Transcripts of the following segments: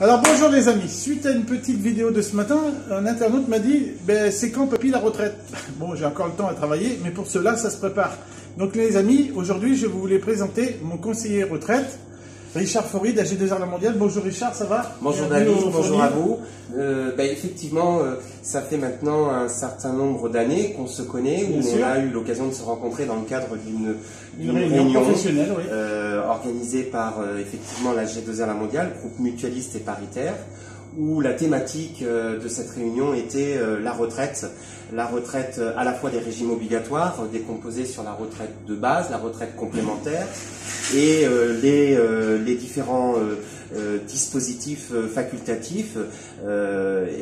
Alors bonjour les amis, suite à une petite vidéo de ce matin, un internaute m'a dit c'est quand papy la retraite? Bon, j'ai encore le temps à travailler, mais pour cela ça se prépare. Donc les amis, aujourd'hui je voulais présenter mon conseiller retraite, Richard Faury d'AG2R La Mondiale. Bonjour Richard, ça va? Bonjour David, bonjour à vous. Effectivement, ça fait maintenant un certain nombre d'années qu'on se connaît, où on a eu l'occasion de se rencontrer dans le cadre d'une réunion professionnelle, oui. Organisée par effectivement l'AG2R La Mondiale, groupe mutualiste et paritaire, où la thématique de cette réunion était la retraite à la fois des régimes obligatoires, décomposés sur la retraite de base, la retraite complémentaire, et les différents dispositifs facultatifs,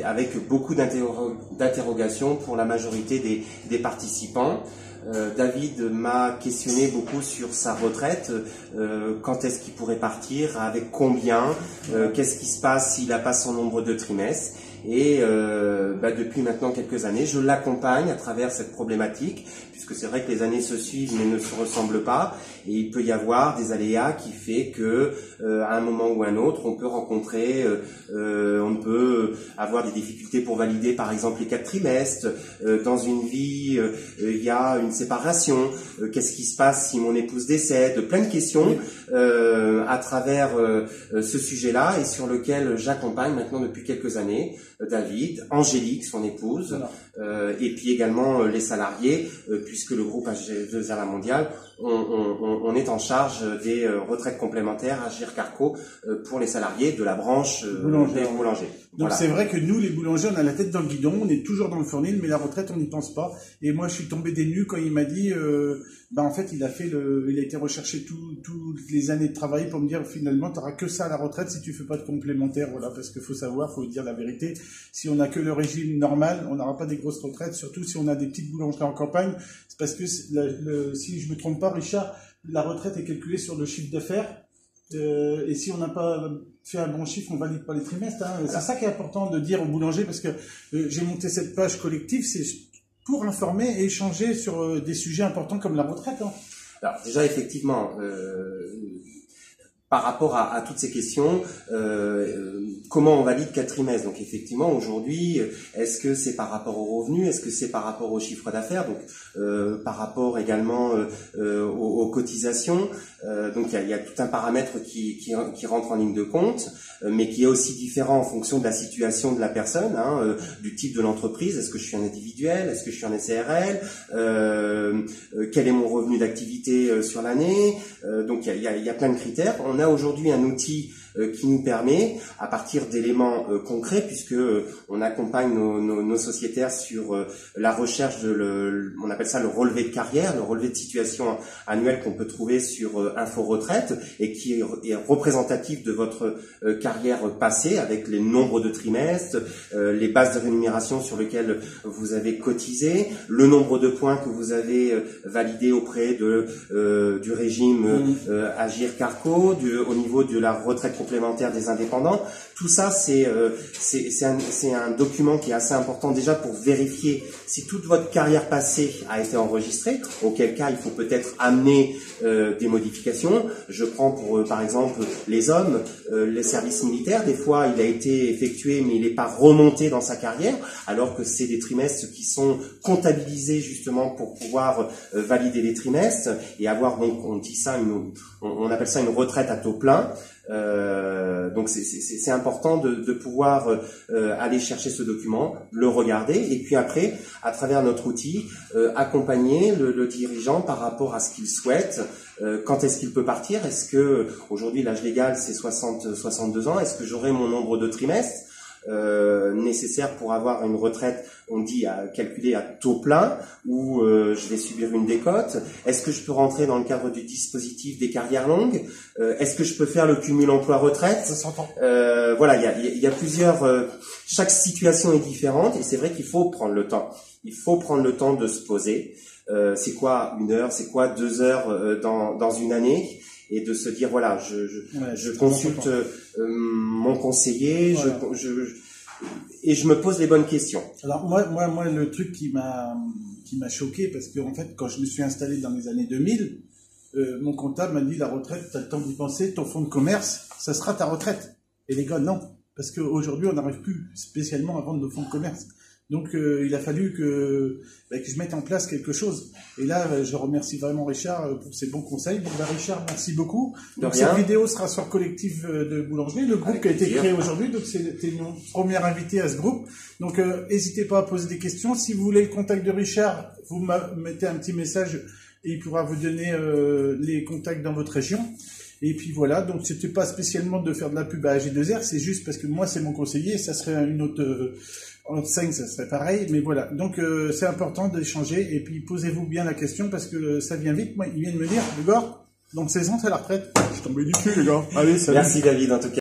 avec beaucoup d'interrogations pour la majorité des participants. David m'a questionné beaucoup sur sa retraite, quand est-ce qu'il pourrait partir, avec combien, qu'est-ce qui se passe s'il n'a pas son nombre de trimestres. Et depuis maintenant quelques années, je l'accompagne à travers cette problématique, puisque c'est vrai que les années se suivent mais ne se ressemblent pas, et il peut y avoir des aléas qui fait que à un moment ou un autre, on peut rencontrer, on peut avoir des difficultés pour valider par exemple les 4 trimestres. Dans une vie, il y a une séparation. Qu'est-ce qui se passe si mon épouse décède? Plein de questions à travers ce sujet-là, et sur lequel j'accompagne maintenant depuis quelques années David, Angélique, son épouse, et puis également les salariés, puisque le groupe AG2R La Mondiale, on est en charge des retraites complémentaires Agir Carco pour les salariés de la branche des boulangers. Donc voilà. C'est vrai que nous, les boulangers, on a la tête dans le guidon, on est toujours dans le fournil, mais la retraite, on n'y pense pas. Et moi, je suis tombé des nues quand il m'a dit, en fait, il a été recherché toutes les années de travail pour me dire, finalement, tu n'auras que ça à la retraite si tu fais pas de complémentaire. Voilà, parce qu'il faut savoir, faut dire la vérité. Si on n'a que le régime normal, on n'aura pas des grosses retraites, surtout si on a des petites boulangeries en campagne. C'est parce que, si je me trompe pas, Richard, la retraite est calculée sur le chiffre d'affaires. Et si on n'a pas fait un bon chiffre, on valide pas les trimestres. Hein. C'est ça qui est important de dire aux boulangers, parce que j'ai monté cette page collective, c'est pour informer et échanger sur des sujets importants comme la retraite. Hein. Alors déjà, effectivement, par rapport à toutes ces questions, comment on valide 4 trimestres? Donc effectivement, aujourd'hui, est-ce que c'est par rapport aux revenus? Est-ce que c'est par rapport au chiffre d'affaires? Donc par rapport également aux cotisations. Donc il y a tout un paramètre qui rentre en ligne de compte, mais qui est aussi différent en fonction de la situation de la personne, du type de l'entreprise. Est-ce que je suis un individuel? Est-ce que je suis un SARL? Quel est mon revenu d'activité sur l'année? Donc il y a plein de critères. On a aujourd'hui un outil qui nous permet, à partir d'éléments concrets, puisque on accompagne nos sociétaires sur la recherche on appelle ça le relevé de carrière, le relevé de situation annuel qu'on peut trouver sur Info Retraite, et qui est représentatif de votre carrière passée, avec les nombres de trimestres, les bases de rémunération sur lesquelles vous avez cotisé, le nombre de points que vous avez validé auprès du régime Agir Carco, au niveau de la retraite complémentaire des indépendants. Tout ça, c'est un document qui est assez important déjà pour vérifier si toute votre carrière passée a été enregistrée, auquel cas il faut peut-être amener des modifications. Je prends par exemple les hommes, les services militaires. Des fois, il a été effectué, mais il n'est pas remonté dans sa carrière, alors que c'est des trimestres qui sont comptabilisés justement pour pouvoir valider les trimestres et avoir, donc on appelle ça une retraite à taux plein. Donc c'est important de pouvoir aller chercher ce document, le regarder, et puis après, à travers notre outil, accompagner le dirigeant par rapport à ce qu'il souhaite. Quand est-ce qu'il peut partir? Est-ce que aujourd'hui l'âge légal c'est 62 ans? Est-ce que j'aurai mon nombre de trimestres nécessaire pour avoir une retraite, on dit calculée à taux plein, ou je vais subir une décote? Est-ce que je peux rentrer dans le cadre du dispositif des carrières longues? Est-ce que je peux faire le cumul emploi-retraite? Ça s'entend. Voilà, il y a plusieurs. Chaque situation est différente, et c'est vrai qu'il faut prendre le temps. Il faut prendre le temps de se poser. C'est quoi 1 heure? C'est quoi 2 heures dans une année? Et de se dire, voilà, je consulte mon conseiller, voilà. Et je me pose les bonnes questions. Alors moi le truc qui m'a choqué, parce que en fait, quand je me suis installé dans les années 2000, mon comptable m'a dit, la retraite, tu as le temps d'y penser, ton fonds de commerce, ça sera ta retraite. Et les gars, non. parce qu'aujourd'hui, on n'arrive plus spécialement à vendre nos fonds de commerce. Donc, il a fallu que je mette en place quelque chose. Et là, je remercie vraiment Richard pour ses bons conseils. Bon, Richard, merci beaucoup. Donc, cette vidéo sera sur Collectif de Boulangerie, le groupe qui a été créé aujourd'hui. Donc, c'était mon premier invité à ce groupe. Donc, n'hésitez pas à poser des questions. Si vous voulez le contact de Richard, vous mettez un petit message et il pourra vous donner les contacts dans votre région. Et puis voilà, donc c'était pas spécialement de faire de la pub à AG2R, c'est juste parce que moi c'est mon conseiller, ça serait une autre enseigne, ça serait pareil, mais voilà. Donc c'est important d'échanger et puis posez-vous bien la question parce que ça vient vite. Moi, il vient de me dire, le gars, dans 16 ans, c'est la retraite. Je suis tombé du cul, les gars. Allez, salut. Merci David, en tout cas.